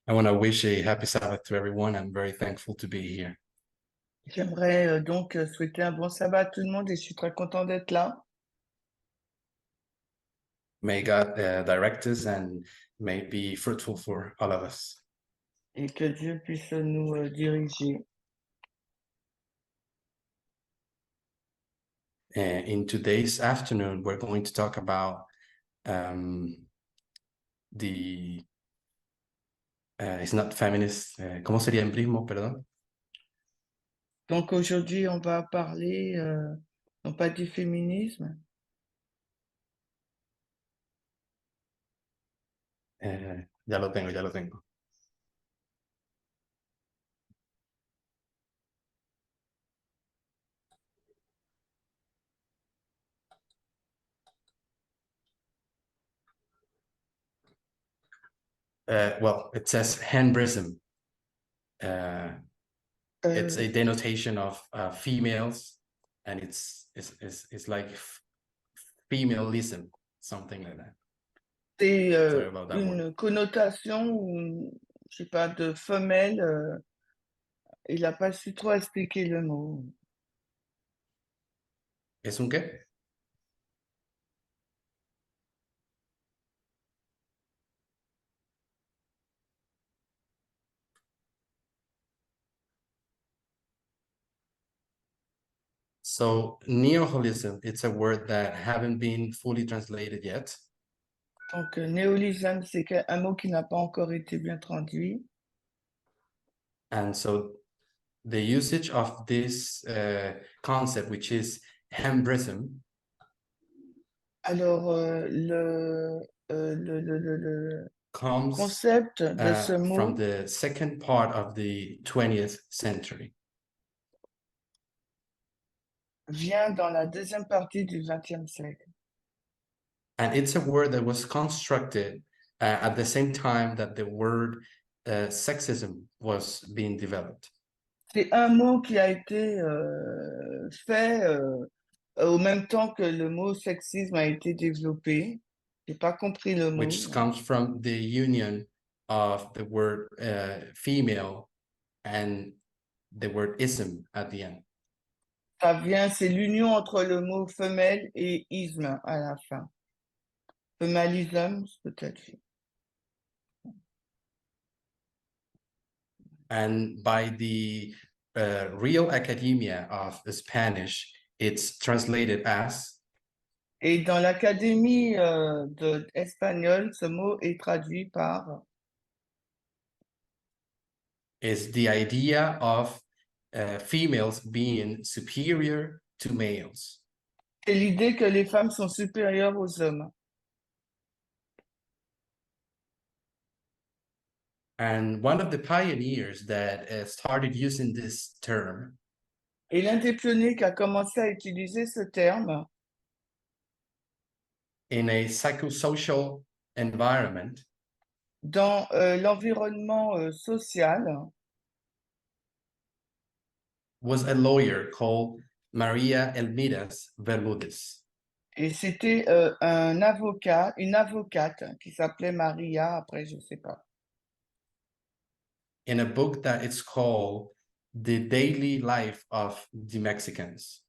I want to wish a happy Sabbath to everyone. I'm very thankful to be here. J'aimerais donc souhaiter un bon sabbat à tout le monde et je suis très content d'être là. May God direct us and may it be fruitful for all of us. Et que Dieu puisse nous diriger. In today's afternoon, we're going to talk about the it's not feminist. ¿Cómo sería hembrismo, perdón? Donc aujourd'hui, on va parler non pas du féminisme, Ya lo tengo, ya lo tengo. Well, it says Hembrisme. It's a denotation of females, and it's like femalism, something like that. c'est Sorry about that word. une connotation, je sais pas, de femelle. Il n'a pas su trop expliquer le mot. ¿Es un qué? So neoholism, it's a word that haven't been fully translated yet. Donc néolisme, c'est un mot qui n'a pas encore été bien traduit. And so the usage of this concept, which is hembrism, Alors le comes concept de ce from mot the second part of the 20th century. vient dans la deuxième partie du XXe siècle. And it's a word that was constructed at the same time that the word sexism was being developed. C'est un mot qui a été fait au même temps que le mot sexisme a été développé. J'ai pas compris le mot. Which comes from the union of the word female and the word ism at the end. Ça vient, c'est l'union entre le mot femelle et isme à la fin. Femalisme, peut-être. And by the Real Academia of Spanish, it's translated as Et dans l'académie espagnole, ce mot est traduit par is the idea of females being superior to males. c'est l'idée que les femmes sont supérieures aux hommes. And one of the pioneers that started using this term Et l'un des pionniers qui a commencé à utiliser ce terme in a psychosocial environment dans l'environnement social, was a lawyer called Maria Elmiras Bermudez. et c'était un avocat, une avocate qui s'appelait Maria, après je sais pas. In a book that it's called The Daily Life of the Mexicans.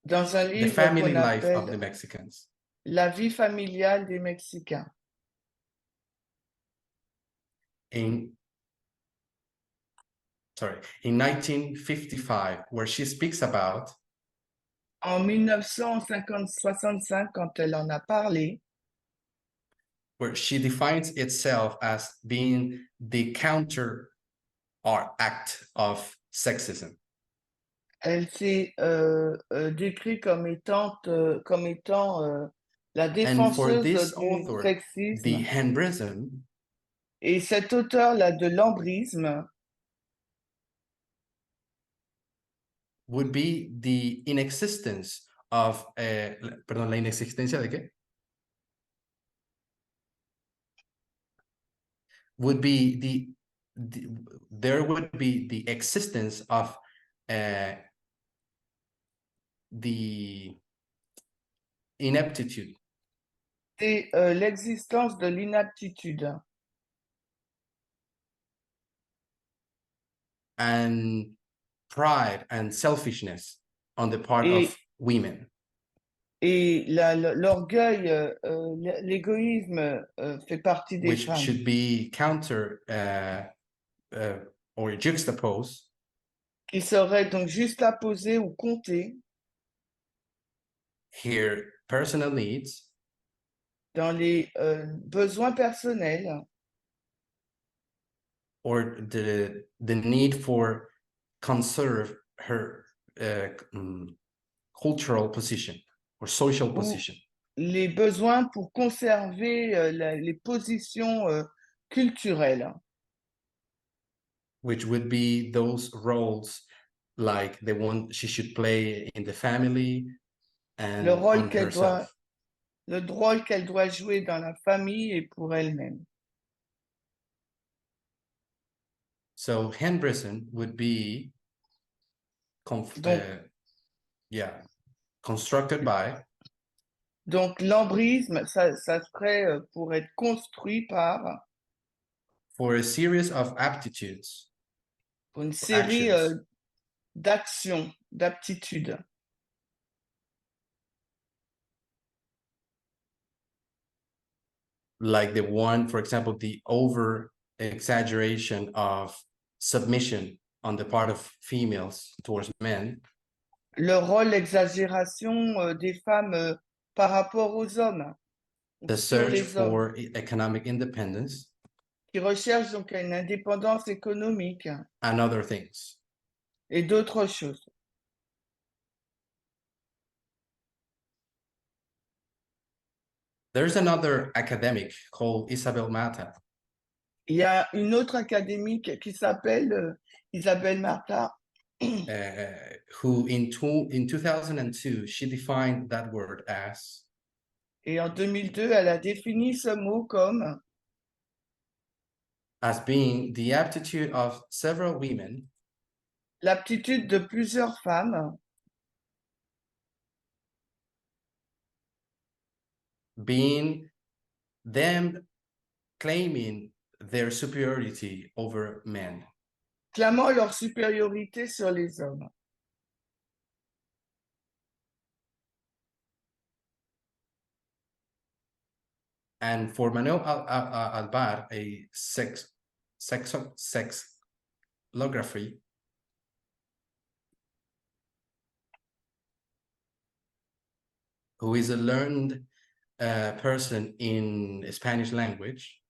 Dans un The livre Family qu'on Life of the appelle Mexicans. La vie familiale des Mexicains. In 1955, where she speaks about En 1965, quand elle en a parlé, where she defines itself as being the counter or act of sexism. elle s'est décrite comme étant la And for défenseuse this du author, the sexisme. hembrism Et cet auteur-là de l'embrisme would be the inexistence of, perdón, la inexistencia de qué? Would be there would be the existence of the ineptitude. c'est l'existence de l'inaptitude. and pride and selfishness on the part Et, of women, et l'orgueil, l'égoïsme fait partie des which femmes, should be counter or juxtaposed qui seraient donc juste à poser ou compter here personal needs dans les besoins personnels or the need for conserve her cultural position or social ou position, les besoins pour conserver les positions culturelles, which would be those roles like the one she should play in the family le and rôle on qu'elle doit, herself. le rôle qu'elle doit jouer dans la famille et pour elle-même. So Hembrisme would be Donc, constructed by donc l'embrisme, ça serait pour être construit par for a series of aptitudes, une for série actions, d'actions, d'aptitudes. like the one, for example, the over exaggeration of submission on the part of females towards men, Le rôle, l'exagération des femmes par rapport aux hommes, ou the sur search les hommes, for economic independence, qui recherchent donc une indépendance économique and other things. et d'autres choses. There's another academic called Isabel Mata, Il y a une autre académique qui s'appelle Isabelle Martin, who in 2002, she defined that word et en 2002, elle a défini ce mot comme as being the aptitude of several women l'aptitude de plusieurs femmes being them claiming their superiority over men. clamant leur supériorité sur les hommes. And for Manuel Alvar, a sexolography, who is a learned person in Spanish language,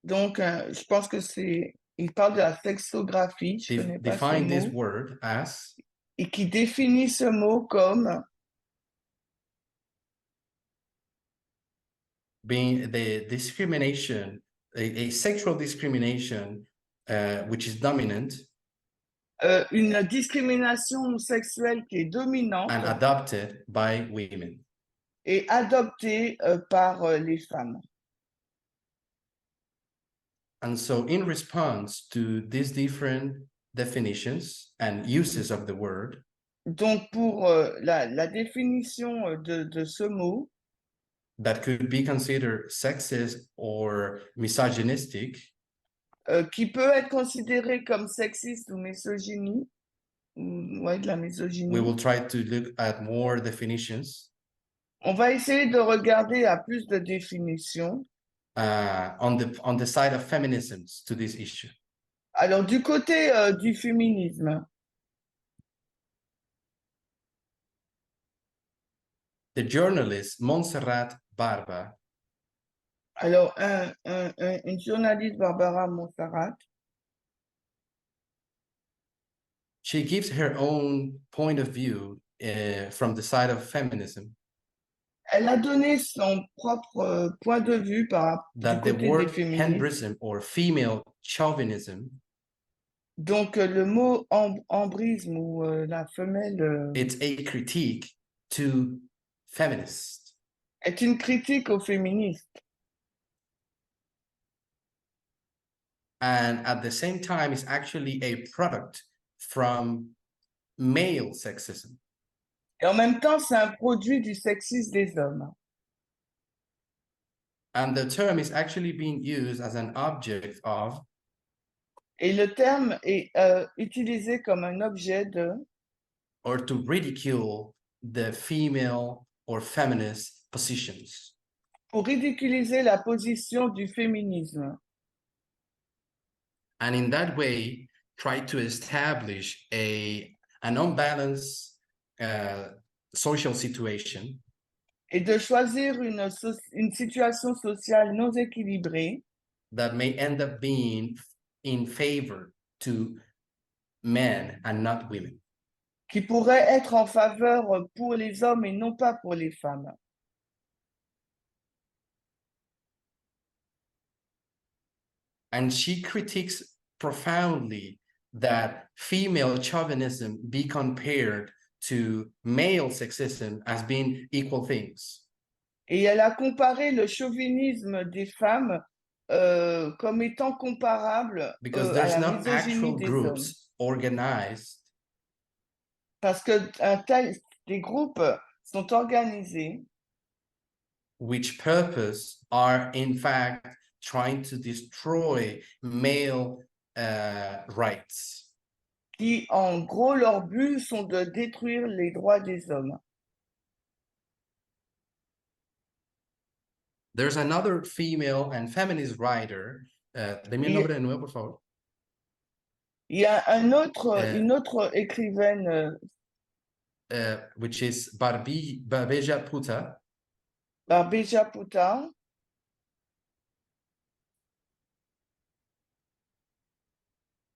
Donc, je pense que c'est, il parle de la sexographie, je connais pas ce define this mot, word as et qui définit ce mot comme being the discrimination, a sexual discrimination, which is dominant une discrimination sexuelle qui est dominante and adopted by women. et adoptée par les femmes. And so in response to these different definitions and uses of the word, Donc, pour la définition de ce mot, that could be considered sexist or misogynistic, qui peut être considéré comme sexiste ou misogynie, ou ouais, de la we misogynie, will try to look at more definitions on va essayer de regarder à plus de définitions. on the side of feminisms to this issue. Alors, du côté du féminisme, The journalist Montserrat Barba, alors une journaliste, Barbara Montserrat, she gives her own point of view from the side of feminism, elle a donné son propre point de vue du that the côté des word féministes. hembrism or female chauvinism, Donc, le mot hembrisme ou la femelle it's a critique to feminists. est une critique aux féministes. And at the same time, it's actually a product from male sexism. Et en même temps, c'est un produit du sexisme des hommes. And the term is actually being used as an object of Et le terme est utilisé comme un objet de, or to ridicule the female or feminist positions. pour ridiculiser la position du féminisme. And in that way, try to establish an unbalanced social situation Et de choisir une situation sociale non équilibrée that may end up being in favor to men and not women. qui pourrait être en faveur pour les hommes et non pas pour les femmes. And she critiques profoundly that female chauvinism be compared to male sexism as being equal things. Et elle a comparé le chauvinisme des femmes comme étant comparable Because à there's la not misogynie actual des hommes. groups organized Parce que des groupes sont organisés which purpose are in fact trying to destroy male rights. qui, en gros, leur but sont de détruire les droits des hommes. There's another female and feminist writer. Deme el nombre de nuevo, por favor. Il y a une autre écrivaine, Which is Barbeja Puta. Barbeja Puta,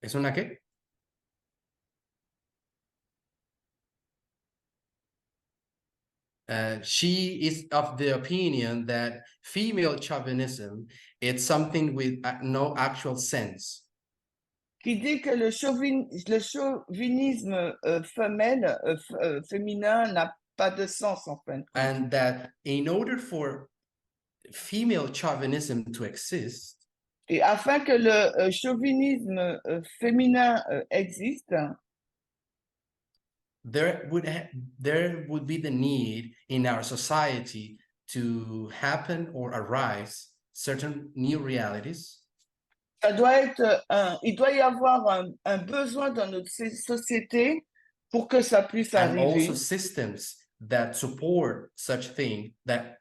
¿Es una qué? She is of the opinion that female chauvinism is something with no actual sense. qui dit que le chauvinisme féminin n'a pas de sens en fin de compte. And that in order for female chauvinism to exist, Et afin que le chauvinisme féminin existe, there would be the need in our society to happen or arise certain new realities. il doit y avoir un besoin dans notre société pour que ça puisse And arriver. also systems that support such thing that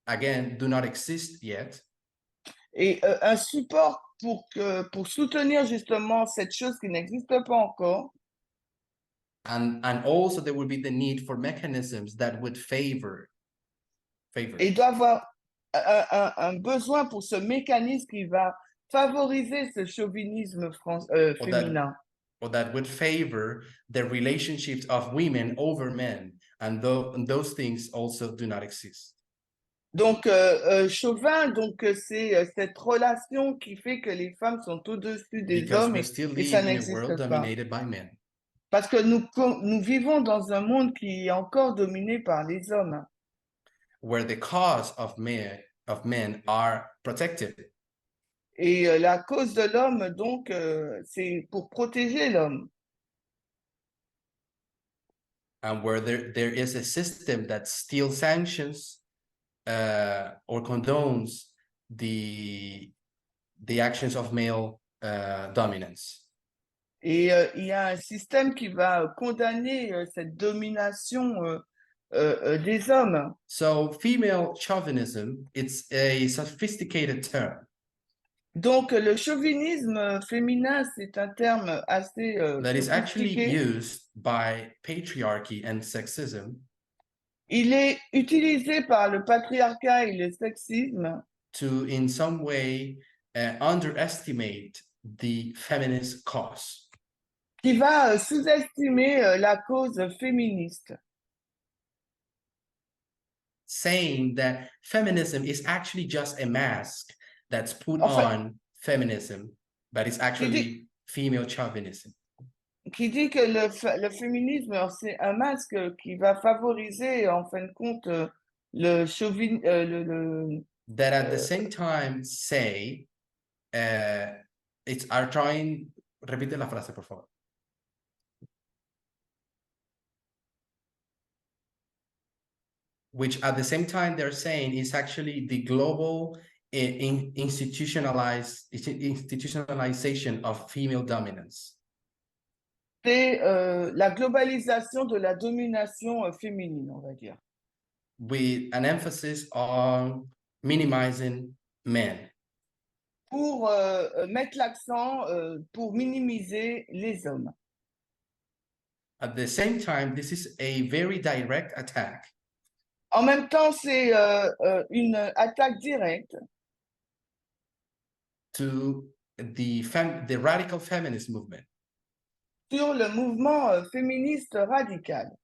again do not exist yet. Et un support pour soutenir justement cette chose qui n'existe pas encore. And also there would be the need for mechanisms that would favor. Et il doit avoir un besoin pour ce mécanisme qui va favoriser ce chauvinisme féminin. Or that would favor the relationships of women over men, and those things also do not exist. Donc, chauvin, donc c'est cette relation qui fait que les femmes sont au-dessus des Because hommes we still et ça live in a n'existe world pas. dominated by men. Parce que nous vivons dans un monde qui est encore dominé par les hommes. Where the cause of men are protected. Et la cause de l'homme, donc, c'est pour protéger l'homme. And where there is a system that still sanctions or condones the actions of male dominance. Et il y a un système qui va condamner cette domination des hommes. So female chauvinism, it's a sophisticated term. Donc le chauvinisme féminin, c'est un terme assez that is actually sophistiqué. used by patriarchy and sexism. Il est utilisé par le patriarcat et le sexisme to in some way underestimate the feminist cause. Qui va sous-estimer la cause féministe. Saying that feminism is actually just a mask that's put on feminism, but it's actually female chauvinism. Qui dit que le féminisme, c'est un masque qui va favoriser, en fin de compte, le chauvinisme. That at the same time say, it's are trying, repite la frase, por favor. Which at the same time they're saying is actually the global institutionalization of female dominance. C'est la globalisation de la domination féminine, on va dire. With an emphasis on minimizing men. Pour mettre l'accent, pour minimiser les hommes. At the same time, this is a very direct attack. En même temps, c'est une attaque directe to the radical feminist movement. Sur le mouvement féministe radical.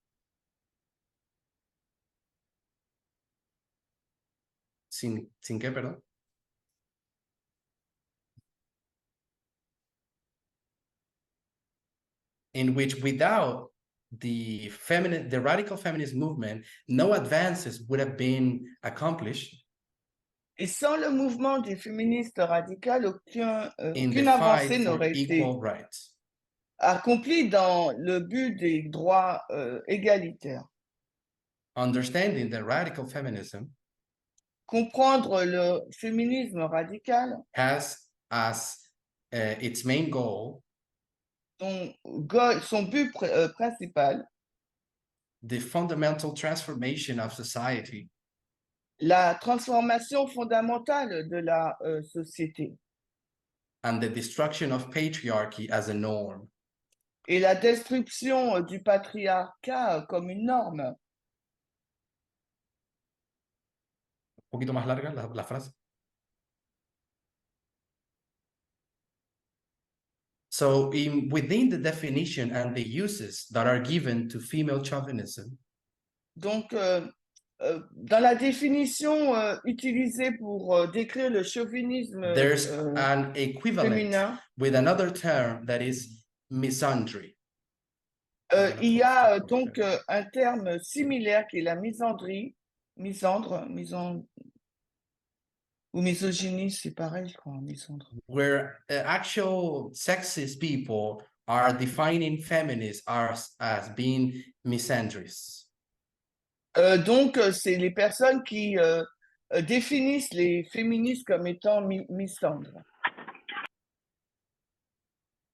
Sin qué, perdón? In which without the radical feminist movement, no advances would have been accomplished. Et sans le mouvement des féministes radicales, aucune avancée n'aurait été accomplie dans le but des droits égalitaires. Understanding the radical feminism comprendre le féminisme radical has as its main goal son but principal the fundamental transformation of society, la transformation fondamentale de la société, and the destruction of patriarchy as a norm, et la destruction du patriarcat comme une norme. Un poquito más larga la frase. So within the definition and the uses that are given to female chauvinism, donc dans la définition utilisée pour décrire le chauvinisme there's an equivalent féminin, with another term that is misandry. Il y a donc un terme similaire qui est la misandrie, ou misogynie, c'est pareil, je crois, misandre. Where actual sexist people are defining feminists as being misandries. Donc, c'est les personnes qui définissent les féministes comme étant misandres.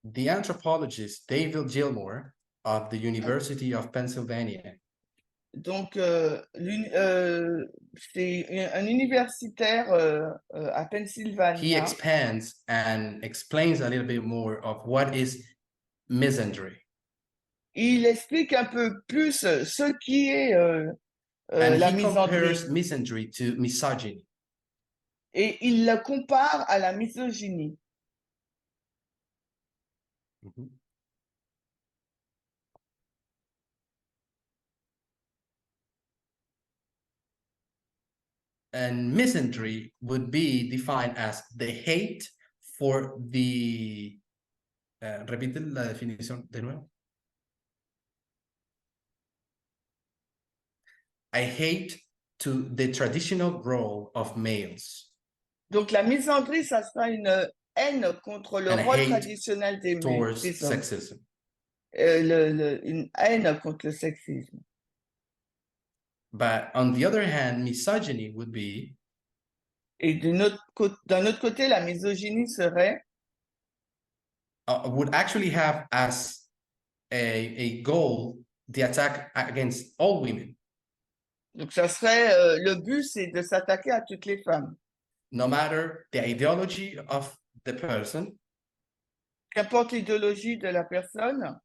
The anthropologist David Gilmore of the University of Pennsylvania. Donc, c'est un universitaire à Pennsylvania. He expands and explains a little bit more of what is misandry. Il explique un peu plus ce qui est and la he misandrie. compares misandry to misogyny. Et il la compare à la misogynie. Mm-hmm. And misandry would be defined as the hate for the... repite la definición de nuevo. I hate to the traditional role of males. Donc la misandrie, ça sera une haine contre le rôle traditionnel des hommes. Sexism. Une haine contre le sexisme. But on the other hand, misogyny would be... Et d'un autre côté, la misogynie serait... would actually have as a goal the attack against all women. Donc ça serait, le but, c'est de s'attaquer à toutes les femmes. No matter the ideology of the person. Qu'importe l'idéologie de la personne.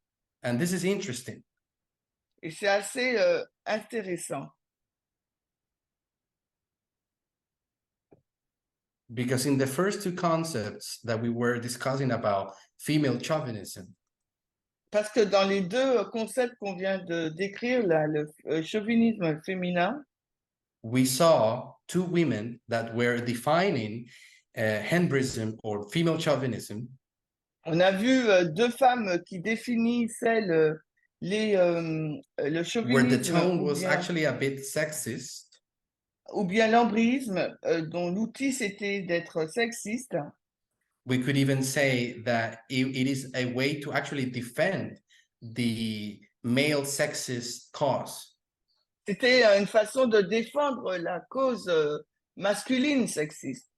And this is interesting. Et c'est assez intéressant. Because in the first two concepts that we were discussing about female chauvinism, parce que dans les deux concepts qu'on vient de décrire, là, le chauvinisme féminin, we saw two women that were defining Hembrisme or female chauvinism. On a vu deux femmes qui définissaient le chauvinisme. Where the tone was actually a bit sexist. Ou bien l'hembrisme, dont l'outil c'était d'être sexiste. We could even say that it is a way to actually defend the male sexist cause. C'était une façon de défendre la cause masculine sexiste.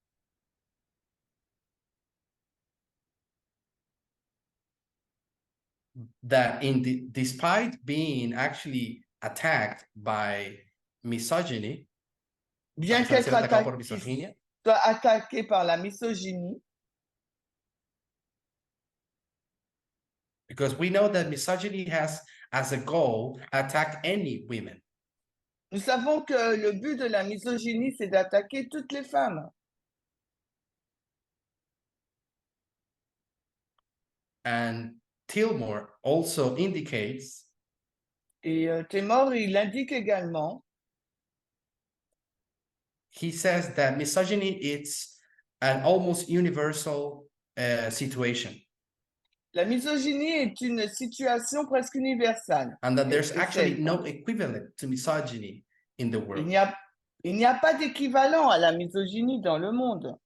that despite being actually attacked by misogyny, bien qu'être attaqué par la misogynie, because we know that misogyny has as a goal attack any women. Nous savons que le but de la misogynie, c'est d'attaquer toutes les femmes. And Tilmore also indicates, et Tilmore, il indique également, he says that misogyny is an almost universal situation. La misogynie est une situation presque universelle. And that there's actually no equivalent to misogyny in the world. Il n'y a pas d'équivalent à la misogynie dans le monde.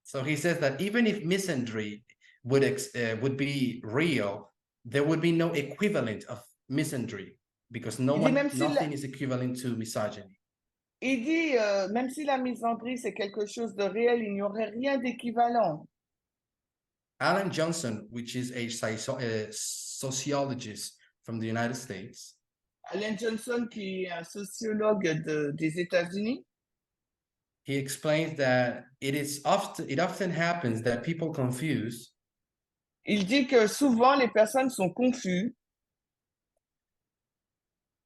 So he says that even if misandry would be real, there would be no equivalent of misandry because nothing is equivalent to misogyny. Il dit, même si la misandrie c'est quelque chose de réel, il n'y aurait rien d'équivalent. Alan Johnson, which is a sociologist from the United States. Alan Johnson, qui est un sociologue des États-Unis. He explains that it often happens that people confuse. Il dit que souvent les personnes sont confuses.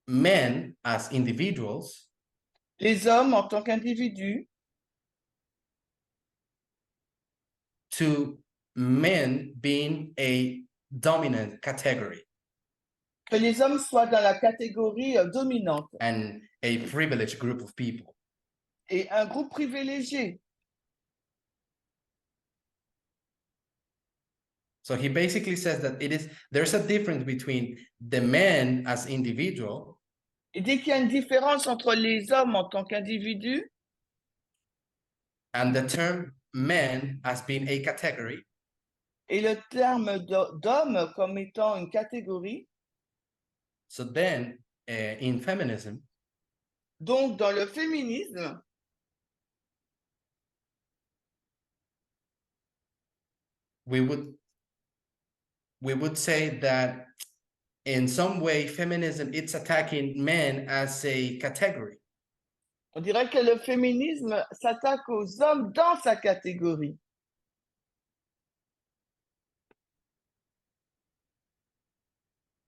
Men as individuals. Les hommes en tant qu'individus. To men being a dominant category. Que les hommes soient dans la catégorie dominante. And a privileged group of people. Et un groupe privilégié. So he basically says that there's a difference between the men as individual. Il dit qu'il y a une différence entre les hommes en tant qu'individus. And the term men as being a category. Et le terme d'homme comme étant une catégorie. So then, in feminism. Donc, dans le féminisme. We would say that in some way feminism it's attacking men as a category. On dirait que le féminisme s'attaque aux hommes dans sa catégorie.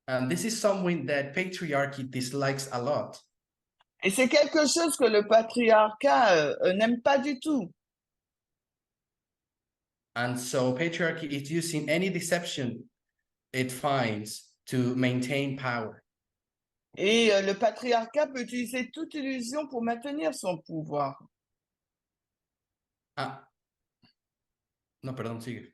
And this is something that patriarchy dislikes a lot. Et c'est quelque chose que le patriarcat n'aime pas du tout. And so patriarchy is using any deception it finds to maintain power. Et le patriarcat peut utiliser toute illusion pour maintenir son pouvoir. Ah. No, perdón, sigue.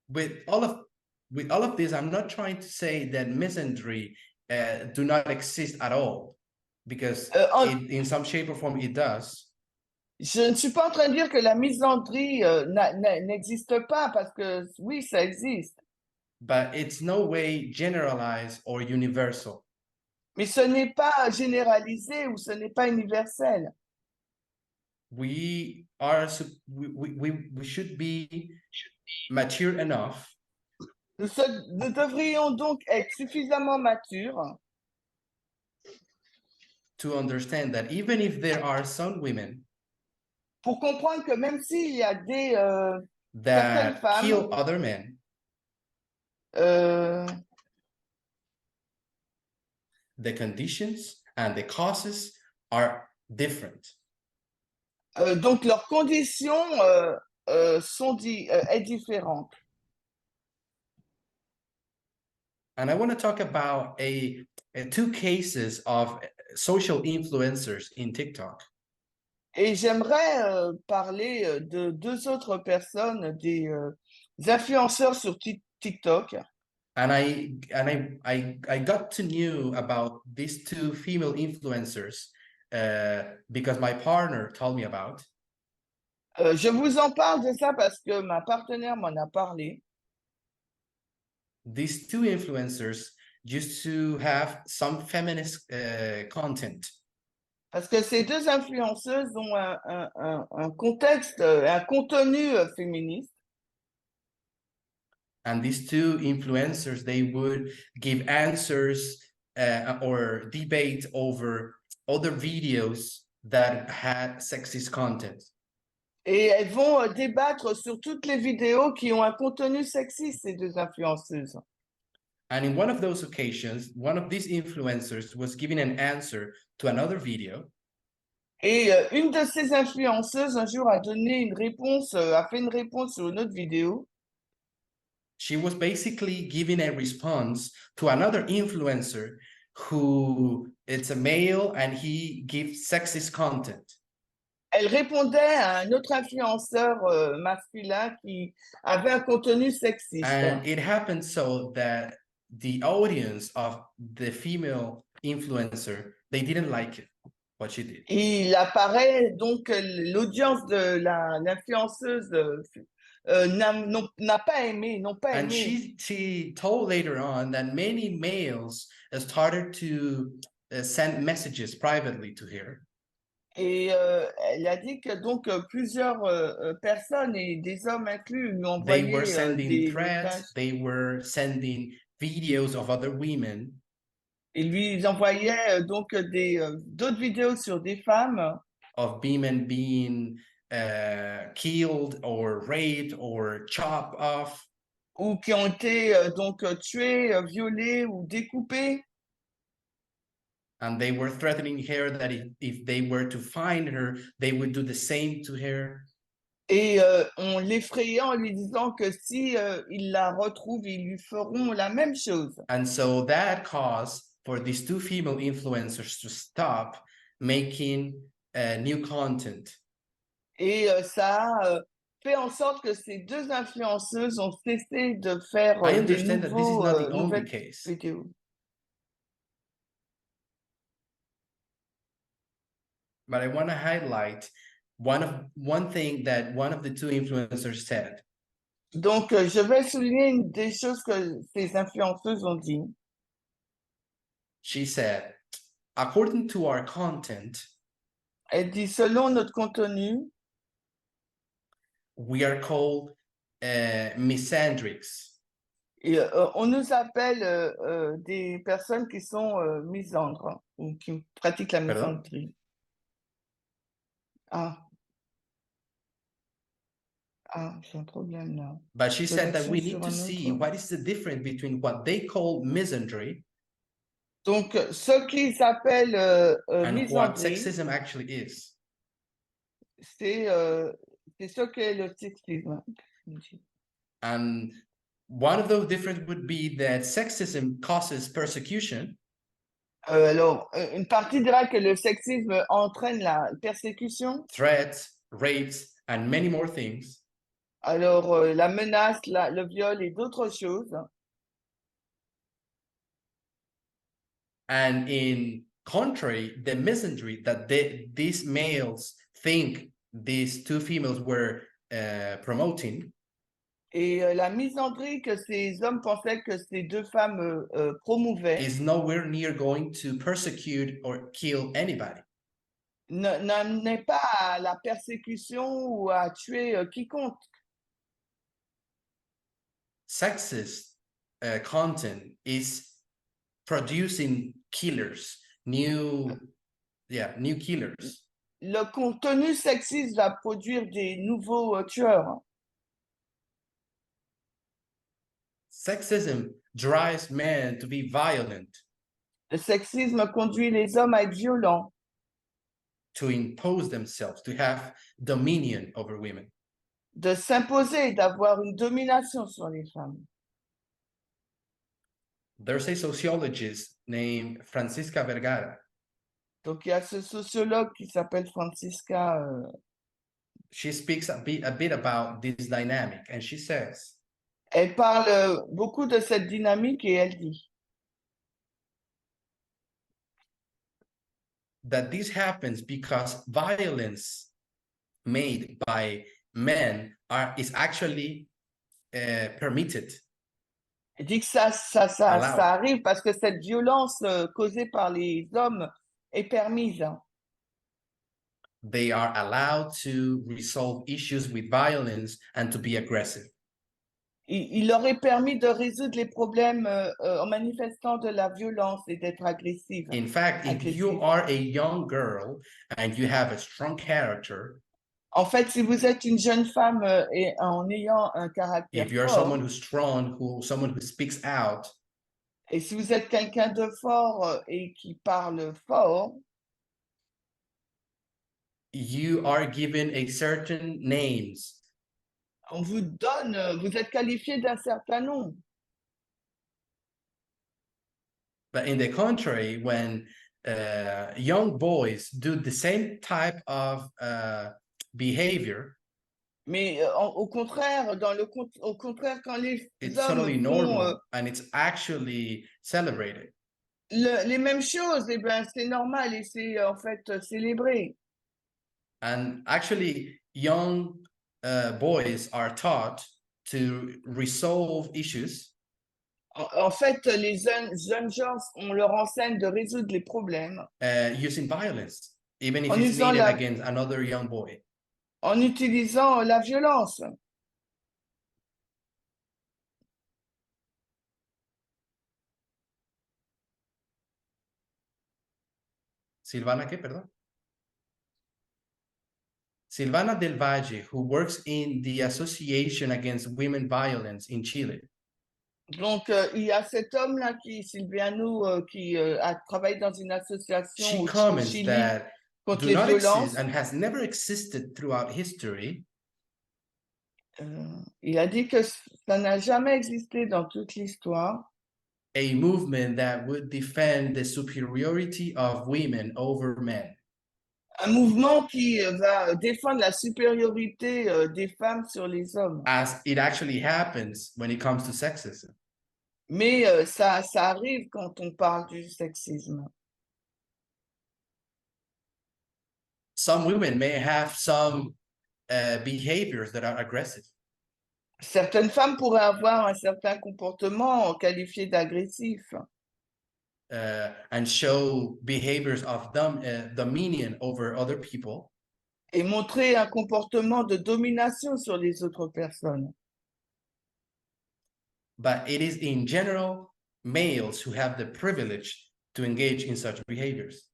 With all of this, I'm not trying to say that misandry do not exist at all, because in some shape or form it does. Je ne suis pas en train de dire que la misandrie n'existe pas, parce que oui, ça existe. But it's no way generalized or universal. Mais ce n'est pas généralisé ou ce n'est pas universel. We should be mature enough. Nous devrions donc être suffisamment matures to understand that even if there are some women pour comprendre que même s'il y a des that femmes, kill other men, the conditions and the causes are different. Donc leurs conditions est différente. And I want to talk about two cases of social influencers in TikTok. Et j'aimerais parler de deux autres personnes, des influenceurs sur TikTok. And I got to know about these two female influencers because my partner told me about. Je vous en parle de ça parce que ma partenaire m'en a parlé. These two influencers used to have some feminist content. Parce que ces deux influenceuses ont un contexte, un contenu féministe. And these two influencers, they would give answers or debate over other videos that had sexist content. Et elles vont débattre sur toutes les vidéos qui ont un contenu sexiste, ces deux influenceuses. And in one of those occasions, one of these influencers was giving an answer to another video. Et une de ces influenceuses, un jour, a donné une réponse, a fait une réponse sur une autre vidéo. She was basically giving a response to another influencer who it's a male and he gives sexist content. Elle répondait à un autre influenceur masculin qui avait un contenu sexiste. And it happened so that the audience of the female influencer, they didn't like it, what she did. Il apparaît donc l'audience de l'influenceuse n'a pas aimé, n'ont pas And aimé. she told later on that many males started to send messages privately to her. Et elle a dit que donc plusieurs personnes et des hommes inclus lui ont They envoyé were sending des threats, messages. they were sending videos of other women. Et lui, ils envoyaient donc d'autres vidéos sur des femmes. Of women being killed or raped or chopped off. Ou qui ont été donc tuées, violées ou découpées. And they were threatening her that if they were to find her, they would do the same to her. Et on l'effrayait en lui disant que si ils la retrouvent, ils lui feront la même chose. And so that caused for these two female influencers to stop making new content. Et ça a fait en sorte que ces deux influenceuses ont cessé de faire des nouvelles vidéos. But I want to highlight one thing that one of the two influencers said. Donc, je vais souligner une des choses que ces influenceuses ont dit. She said, according to our content, elle dit, selon notre contenu, we are called misandrics. Et, on nous appelle des personnes qui sont misandres ou qui pratiquent la misandrie. J'ai un problème là. But she said that we need to see what is the difference between what they call misandry donc ce qu'ils appellent and what sexism actually is. C'est ce qu'est le sexisme. And one of those differences would be that sexism causes persecution. Alors, une partie dira que le sexisme entraîne la persécution. Threats, rapes, and many more things. Alors, la menace, le viol et d'autres choses. And in contrary, the misandry that these males think these two females were promoting. Et la misandrie que ces hommes pensaient que ces deux femmes promouvaient is nowhere near going to persecute or kill anybody. N'est pas à la persécution ou à tuer quiconque. Sexist content is producing killers, new killers. Le contenu sexiste va produire des nouveaux tueurs. Sexism drives men to be violent. Le sexisme conduit les hommes à être violents. To impose themselves, to have dominion over women. De s'imposer, d'avoir une domination sur les femmes. There's a sociologist named Francisca Vergara. Donc il y a ce sociologue qui s'appelle Francisca. She speaks a bit about this dynamic, and she says. Elle parle beaucoup de cette dynamique et elle dit. That this happens because violence made by men is actually permitted. Elle dit que ça arrive parce que cette violence causée par les hommes est permise. they are allowed to resolve issues with violence and to be aggressive. Il leur est permis de résoudre les problèmes en manifestant de la violence et d'être agressive. In fact, if you are a young girl and you have a strong character, en fait, si vous êtes une jeune femme et en ayant un caractère if you're fort, someone who's strong, someone who speaks out, et si vous êtes quelqu'un de fort et qui parle fort, you are given a certain names. On vous donne, vous êtes qualifié d'un certain nom. But in the contrary, when young boys do the same type of behavior, mais au contraire, au contraire, quand les it's hommes totally font normal and it's actually celebrated. Les mêmes choses, eh ben, c'est normal et c'est en fait célébré. And actually, young boys are taught to resolve issues. En fait, les jeunes gens, on leur enseigne de résoudre les problèmes. Using violence, even if it's needed against another young boy. En utilisant la violence. Silvana, ¿qué? Perdón. Silvana del Valle, who works in the Association Against Women Violence in Chile. Donc, il y a cet homme-là, Silviano, qui a travaillé dans une association au Chili contre les violences. And has never existed throughout history. Il a dit que ça n'a jamais existé dans toute l'histoire. A movement that would defend the superiority of women over men. Un mouvement qui va défendre la supériorité des femmes sur les hommes. As it actually happens when it comes to sexism. Mais ça arrive quand on parle du sexisme. Some women may have some behaviors that are aggressive. Certaines femmes pourraient avoir un certain comportement qualifié d'agressif. And show behaviors of dominion over other people. Et montrer un comportement de domination sur les autres personnes. But it is in general males who have the privilege to engage in such behaviors.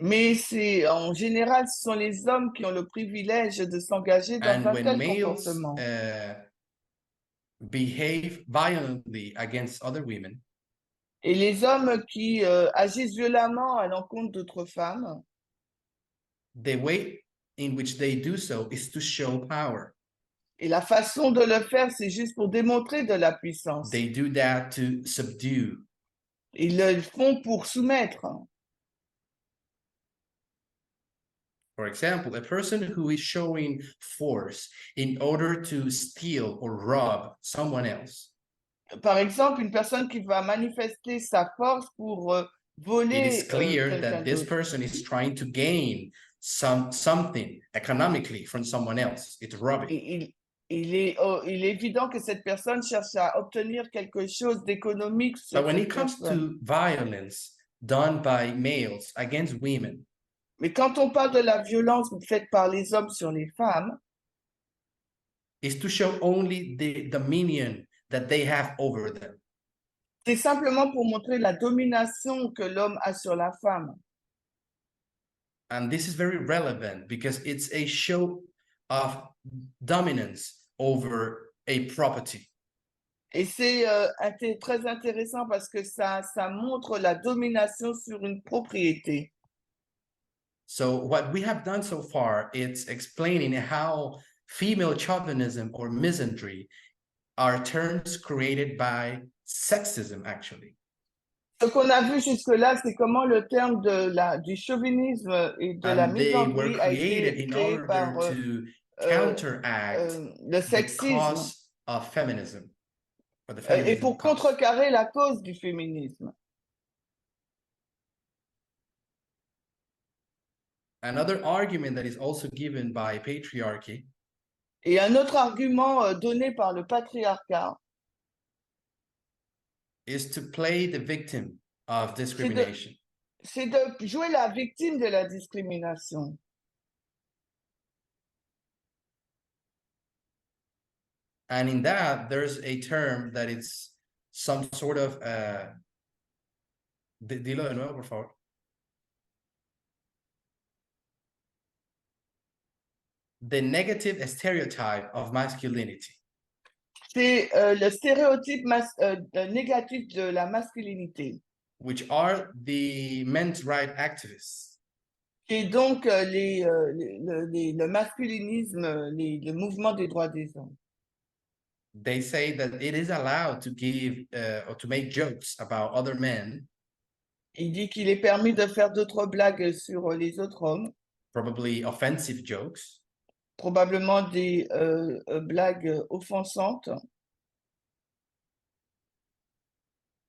Mais c'est en général, ce sont les hommes qui ont le privilège de s'engager dans un tel comportement. Behave violently against other women. Et les hommes qui agissent violemment à l'encontre d'autres femmes. The way in which they do so is to show power. Et la façon de le faire, c'est juste pour démontrer de la puissance. They do that to subdue. Ils le font pour soumettre. For example, a person who is showing force in order to steal or rob someone else. Par exemple, une personne qui va manifester sa force pour voler. It is clear that this person is trying to gain something economically from someone else. It's robbing. Il est évident que cette personne cherche à obtenir quelque chose d'économique sur But when it comes to violence done by males against women, mais quand on parle de la violence faite par les hommes sur les femmes, is to show only the dominion that they have over them. C'est simplement pour montrer la domination que l'homme a sur la femme. And this is very relevant because it's a show of dominance over a property. Et c'est très intéressant parce que ça montre la domination sur une propriété. So what we have done so far, it's explaining how female chauvinism or misandry are terms created by sexism, actually. Ce qu'on a vu jusque-là, c'est comment le terme du chauvinisme et de la misandrie a été créé par le sexisme. Of feminism, or the et pour contrecarrer la cause du féminisme. Another argument that is also given by patriarchy. Et un autre argument donné par le patriarcat. Is to play the victim of discrimination. C'est de jouer la victime de la discrimination. And in that, there's a term that it's some sort of dilo de nuevo, por favor. The negative stereotype of masculinity. C'est le stéréotype négatif de la masculinité. Which are the men's rights activists. Et donc le masculinisme, le mouvement des droits des hommes. They say that it is allowed to give or to make jokes about other men. Il dit qu'il est permis de faire d'autres blagues sur les autres hommes. Probably offensive jokes. Probablement des blagues offensantes.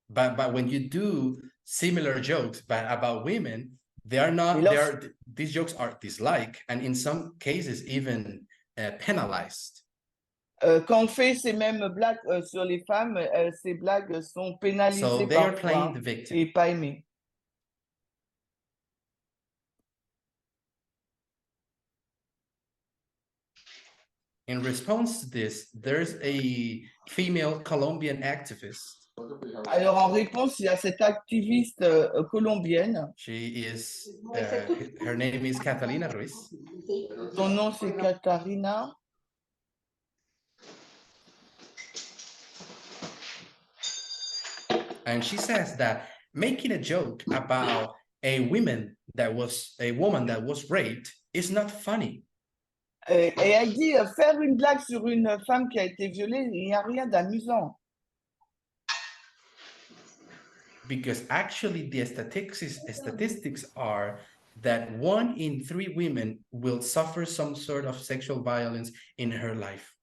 But when you do similar jokes about women, these jokes are disliked and in some cases even penalized. Quand on fait ces mêmes blagues sur les femmes, ces blagues sont pénalisées parfois et pas aimées. In response to this, there's a female Colombian activist. Alors en réponse, il y a cette activiste colombienne. She is, her name is Catalina Ruiz. Son nom c'est Catarina. And she says that making a joke about a woman that was raped is not funny. Et elle dit faire une blague sur une femme qui a été violée, il n'y a rien d'amusant. Because actually the statistics are that 1 in 3 women will suffer some sort of sexual violence in her life.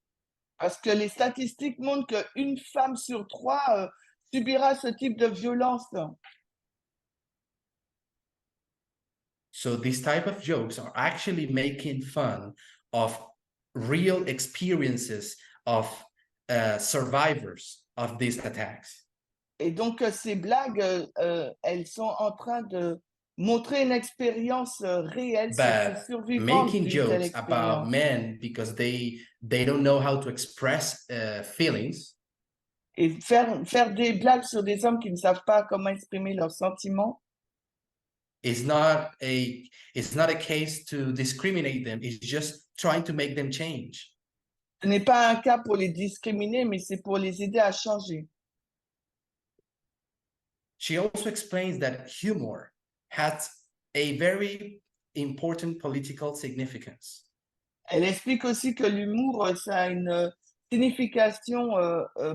Parce que les statistiques montrent qu'une femme sur 3 subira ce type de violence. So these type of jokes are actually making fun of real experiences of survivors of these attacks. Et donc ces blagues, elles sont en train de montrer une expérience réelle sur ces survivants. Making jokes about men because they don't know how to express feelings. Et faire des blagues sur des hommes qui ne savent pas comment exprimer leurs sentiments. It's not a case to discriminate them. It's just trying to make them change. Ce n'est pas un cas pour les discriminer, mais c'est pour les aider à changer. She also explains that humor has a very important political significance. Elle explique aussi que l'humour, ça a une signification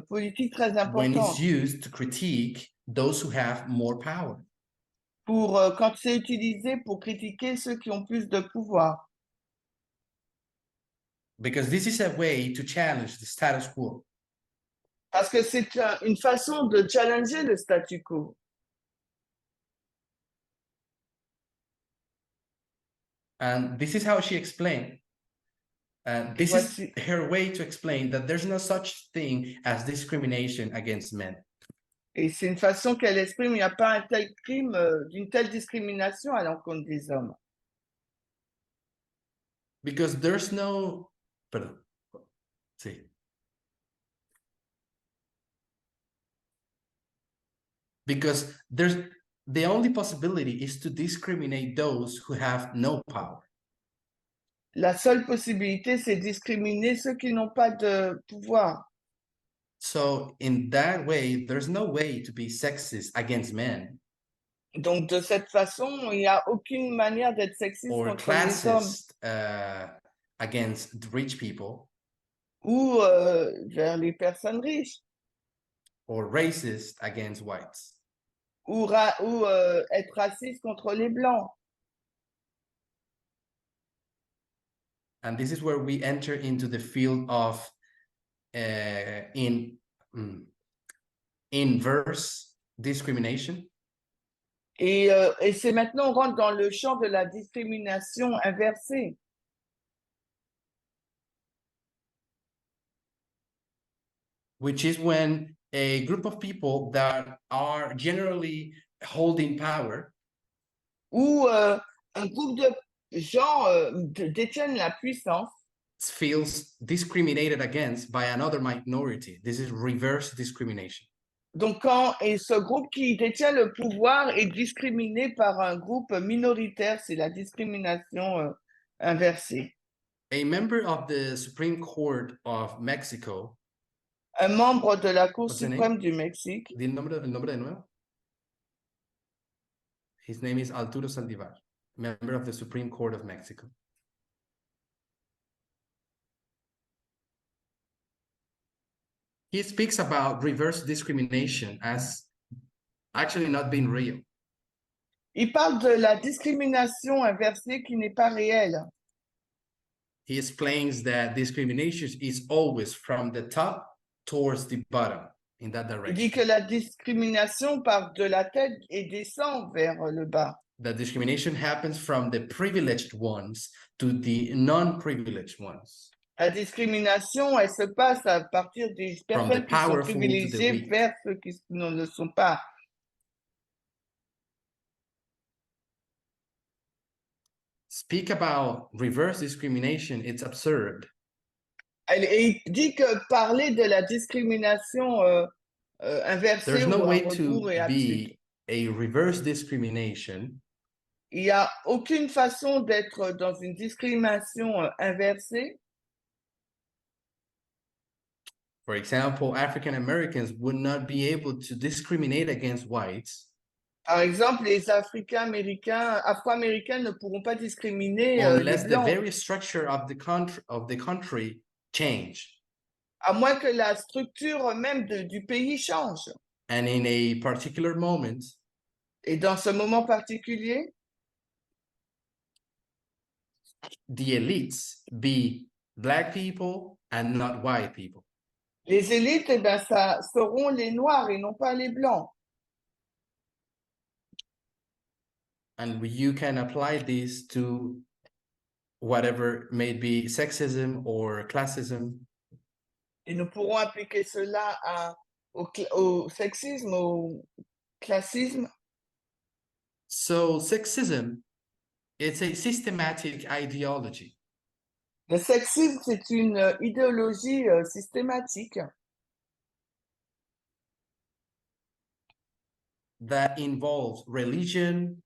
politique très importante. When it's used to critique those who have more power. Quand c'est utilisé pour critiquer ceux qui ont plus de pouvoir. Because this is a way to challenge the status quo. Parce que c'est une façon de challenger le statu quo. And this is how she explained. This is her way to explain that there's no such thing as discrimination against men. Et c'est une façon qu'elle exprime, il n'y a pas un tel crime d'une telle discrimination à l'encontre des hommes. Because there's no... Pardon. Sí. Because the only possibility is to discriminate those who have no power. La seule possibilité, c'est discriminer ceux qui n'ont pas de pouvoir. So in that way, there's no way to be sexist against men. Donc de cette façon, il n'y a aucune manière d'être sexiste contre les hommes. Against the rich people. Ou vers les personnes riches. Or racist against whites. Ou être raciste contre les blancs. And this is where we enter into the field of inverse discrimination. Et c'est maintenant on rentre dans le champ de la discrimination inversée. Which is when a group of people that are generally holding power. Ou un groupe de gens détiennent la puissance. feels discriminated against by another minority. This is reverse discrimination. Donc, quand ce groupe qui détient le pouvoir est discriminé par un groupe minoritaire, c'est la discrimination inversée. A member of the Supreme Court of Mexico. Un membre de la Cour suprême du Mexique. Di el nombre de nuevo. His name is Arturo Saldivar, member of the Supreme Court of Mexico. He speaks about reverse discrimination as actually not being real. Il parle de la discrimination inversée qui n'est pas réelle. He explains that discrimination is always from the top towards the bottom, in that direction. Il dit que la discrimination part de la tête et descend vers le bas. The discrimination happens from the privileged ones to the non-privileged ones. La discrimination, elle se passe à partir des personnes qui sont privilégiées vers ceux qui ne le sont pas. Speak about reverse discrimination, it's absurd. Il dit que parler de la discrimination inversée There's no ou way un to retour est be a reverse discrimination. Il n'y a aucune façon d'être dans une discrimination inversée. For example, African Americans would not be able to discriminate against whites. Par exemple, les Afro-Américains ne pourront pas discriminer les Blancs. The very structure of the country change. À moins que la structure même du pays change. And in a particular moment. Et dans ce moment particulier. The elites be black people and not white people. Les élites, eh bien, ça seront les noirs et non pas les blancs. And you can apply this to whatever may be sexism or classism. Et nous pourrons appliquer cela au sexisme, au classisme. So sexism, it's a systematic ideology. Le sexisme, c'est une idéologie systématique. That involves religion,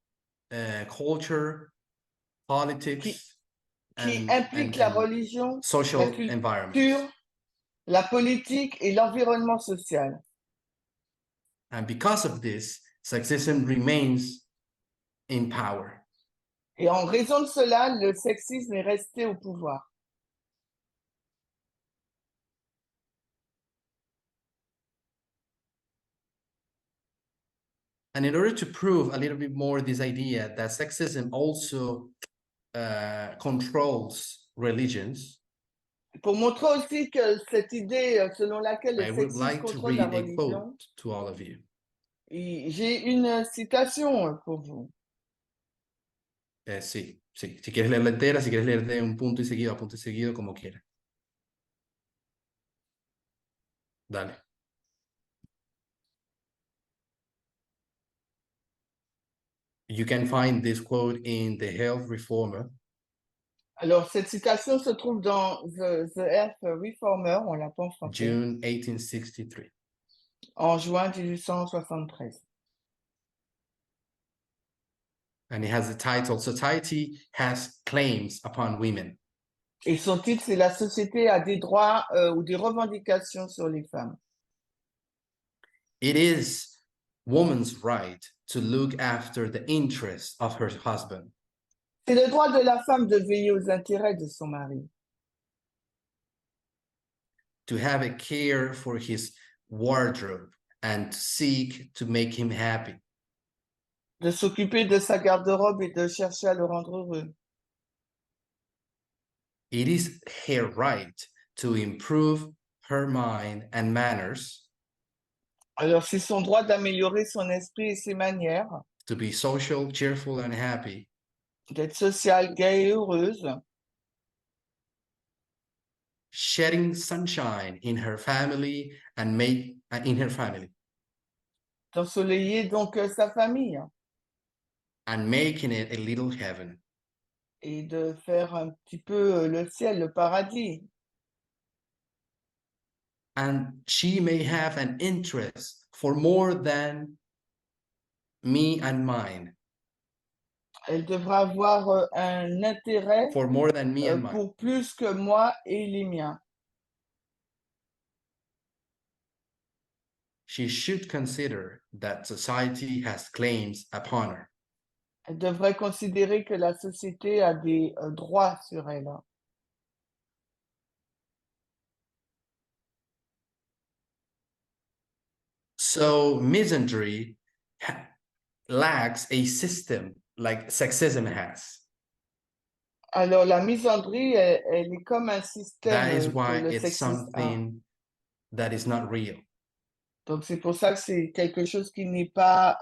culture, politics, qui implique la religion, social la culture, environment. La politique et l'environnement social. And because of this, sexism remains in power. Et en raison de cela, le sexisme est resté au pouvoir. And in order to prove a little bit more this idea that sexism also controls religions, pour montrer aussi que cette idée selon laquelle le sexisme contrôle la religion, to all of you. J'ai une citation pour vous. Sí. Si quieres leerla entera, si quieres leer de un punto y seguido a punto y seguido, como quieras. Dale. You can find this quote in the Health Reformer. Alors, cette citation se trouve dans The Health Reformer, on l'appelle en français. June 1863. En juin 1873. And it has the title, Society Has Claims Upon Women. Et son titre, c'est La société a des droits ou des revendications sur les femmes. It is woman's right to look after the interests of her husband. C'est le droit de la femme de veiller aux intérêts de son mari. To have a care for his wardrobe and to seek to make him happy. De s'occuper de sa garde-robe et de chercher à le rendre heureux. It is her right to improve her mind and manners. Alors, c'est son droit d'améliorer son esprit et ses manières. To be social, cheerful, and happy. D'être sociale, gaie et heureuse. Shedding sunshine in her family and in her family. D'ensoleiller donc sa famille. And making it a little heaven. Et de faire un petit peu le ciel, le paradis. And she may have an interest for more than me and mine. Elle devra avoir un intérêt For more than me and mine. Pour plus que moi et les miens. She should consider that society has claims upon her. Elle devrait considérer que la société a des droits sur elle. So misandry lacks a system like sexism has. Alors la misandrie, elle est comme un That système is que why le it's sexisme a. something that is not real. Donc c'est pour ça que c'est quelque chose qui n'est pas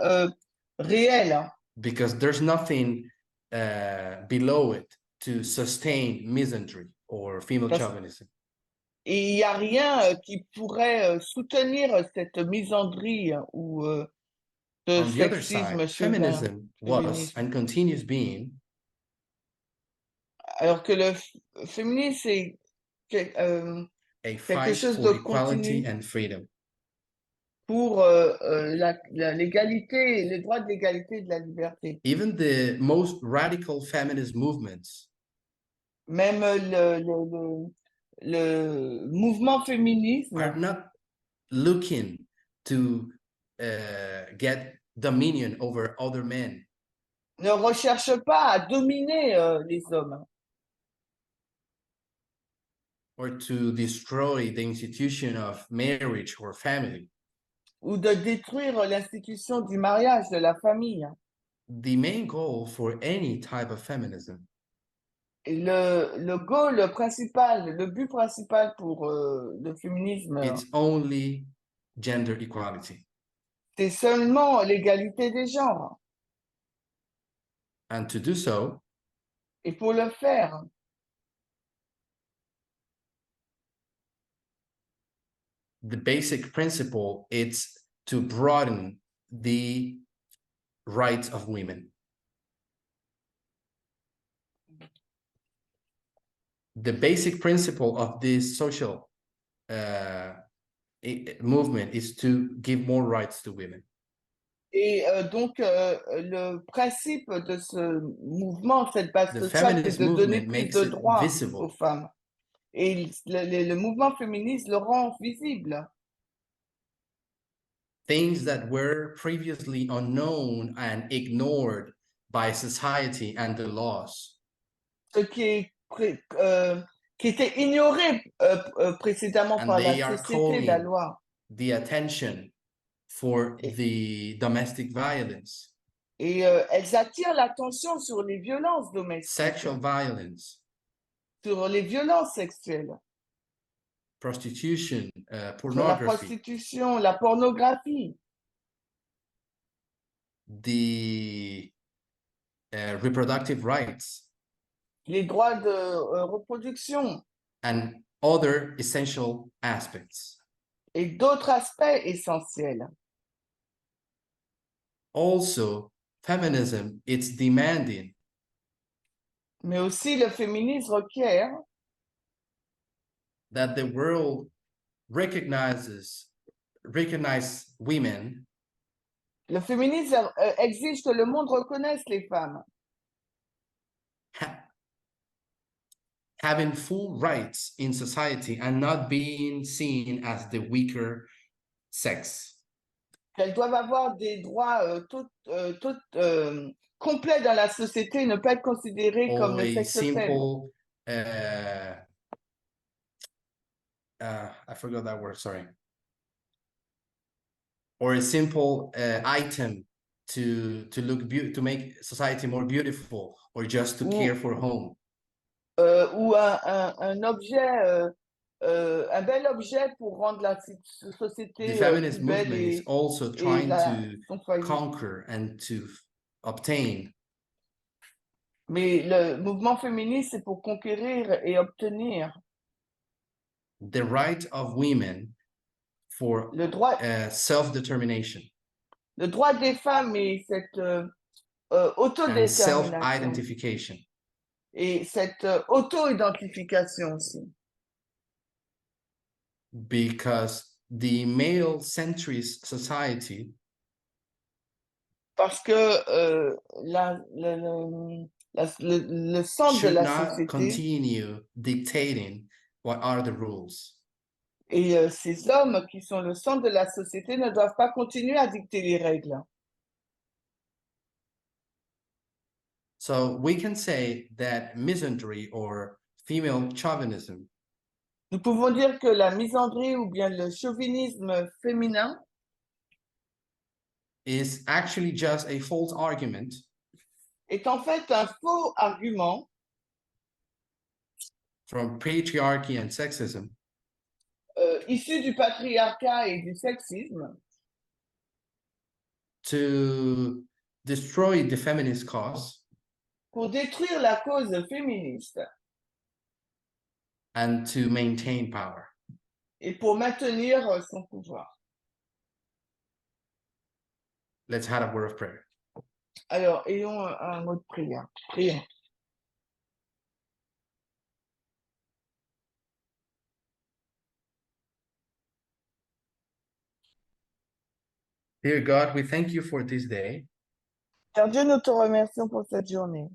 réel. Because there's nothing below it to sustain misandry or female chauvinism. Et il n'y a rien qui pourrait soutenir cette misandrie ou ce On the other sexisme side, feminism was and continues being. Alors que le féminisme, c'est quelque chose de continu and freedom. Pour l'égalité, les droits de l'égalité et de la liberté. Even the most radical feminist movements, même le mouvement féminisme, are not looking to get dominion over other men. Ne recherche pas à dominer les hommes. Or to destroy the institution of marriage or family. Ou de détruire l'institution du mariage, de la famille. The main goal for any type of feminism. Et le goal principal, le but principal pour le féminisme, it's only gender equality. C'est seulement l'égalité des genres. And to do so, et pour le faire, the basic principle is to broaden the rights of women. The basic principle of this social movement is to give more rights to women. Et donc, le principe de ce mouvement, cette base sociale, c'est de donner plus de droits aux femmes. Et le mouvement féministe le rend visible. Things that were previously unknown and ignored by society and the laws. Ce qui était ignoré précédemment par la société et la loi. The attention for the domestic violence. Et elles attirent l'attention sur les violences domestiques. Sexual violence. Sur les violences sexuelles. Prostitution, pornography. Sur la prostitution, la pornographie. The reproductive rights. Les droits de reproduction. And other essential aspects. Et d'autres aspects essentiels. Also, feminism, it's demanding. Mais aussi, le féminisme requiert that the world recognize women. Le féminisme exige que le monde reconnaisse les femmes. Having full rights in society and not being seen as the weaker sex. Qu'elles doivent avoir des droits complets dans la société et ne pas être considérées comme le sexe faible. I forgot that word, sorry. Or a simple item to look to make society more beautiful, or just to care for home. Ou un objet, un bel objet pour rendre la société the feminist plus belle movement is also trying to foyer. Conquer and to obtain. Mais le mouvement féministe, c'est pour conquérir et obtenir the right of women for le droit, self-determination. Le droit des femmes et cette autodétermination. Self-identification. Et cette auto-identification aussi. Because the male-centrist society, parce que le centre de la société continue dictating what are the rules. Et ces hommes qui sont le centre de la société ne doivent pas continuer à dicter les règles. So we can say that misandry or female chauvinism Nous pouvons dire que la misandrie ou bien le chauvinisme féminin is actually just a false argument est en fait un faux argument from patriarchy and sexism issu du patriarcat et du sexisme to destroy the feminist cause pour détruire la cause féministe and to maintain power. et pour maintenir son pouvoir. Let's have a word of prayer. Alors, ayons un mot de prière. Prions. Dear God, we thank you for this day. Cher Dieu, nous te remercions pour cette journée.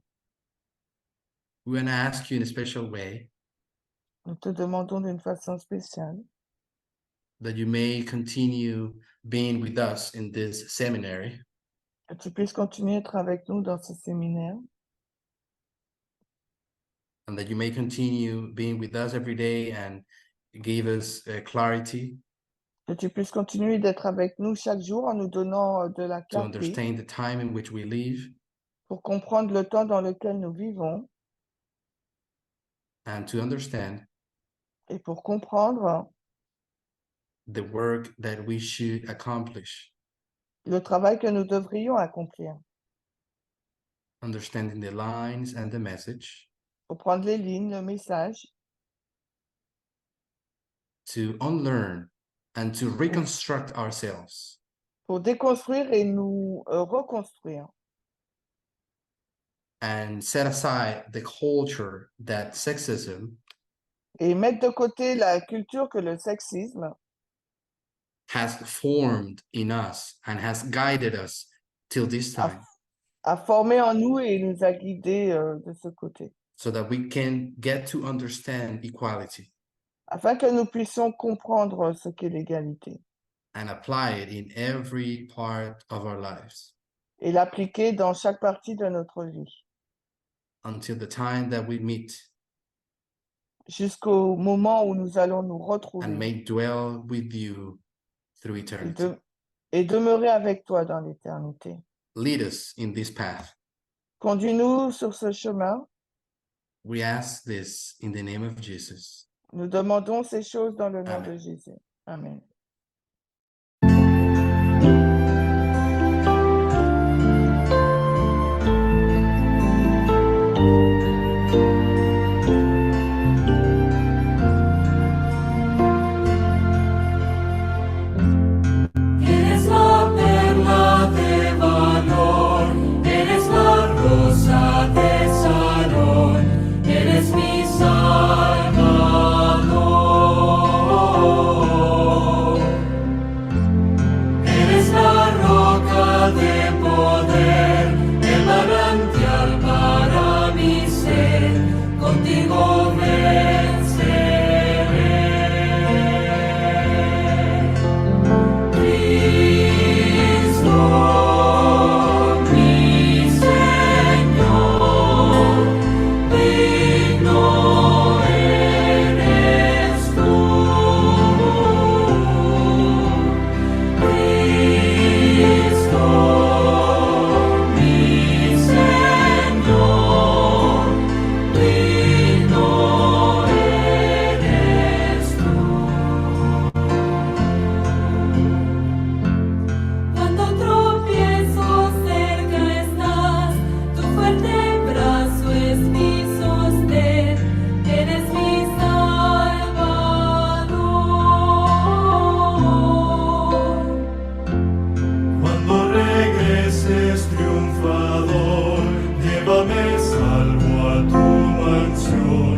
We want to ask you in a special way Nous te demandons d'une façon spéciale that you may continue being with us in this seminary. Que tu puisses continuer à être avec nous dans ce séminaire. And that you may continue being with us every day and give us clarity. Que tu puisses continuer d'être avec nous chaque jour en nous donnant de la To clarté understand the time in which we live. Pour comprendre le temps dans lequel nous vivons. And to understand. Et pour comprendre. The work that we should accomplish. Le travail que nous devrions accomplir. Understanding the lines and the message. Pour prendre les lignes, le message. To unlearn and to reconstruct ourselves. Pour déconstruire et nous reconstruire. And set aside the culture that sexism. Et mettre de côté la culture que le sexisme. Has formed in us and has guided us till this time. A formé en nous et nous a guidés de ce côté. So that we can get to understand equality. Afin que nous puissions comprendre ce qu'est l'égalité. And apply it in every part of our lives. Et l'appliquer dans chaque partie de notre vie. Until the time that we meet. Jusqu'au moment où nous allons nous retrouver. And may dwell with you through eternity. Et demeurer avec toi dans l'éternité. Lead us in this path. Conduis-nous sur ce chemin. We ask this in the name of Jesus. Nous demandons ces choses dans le nom Amen. de Jésus. Amen. Triunfador, llévame salvo a tu Présentation.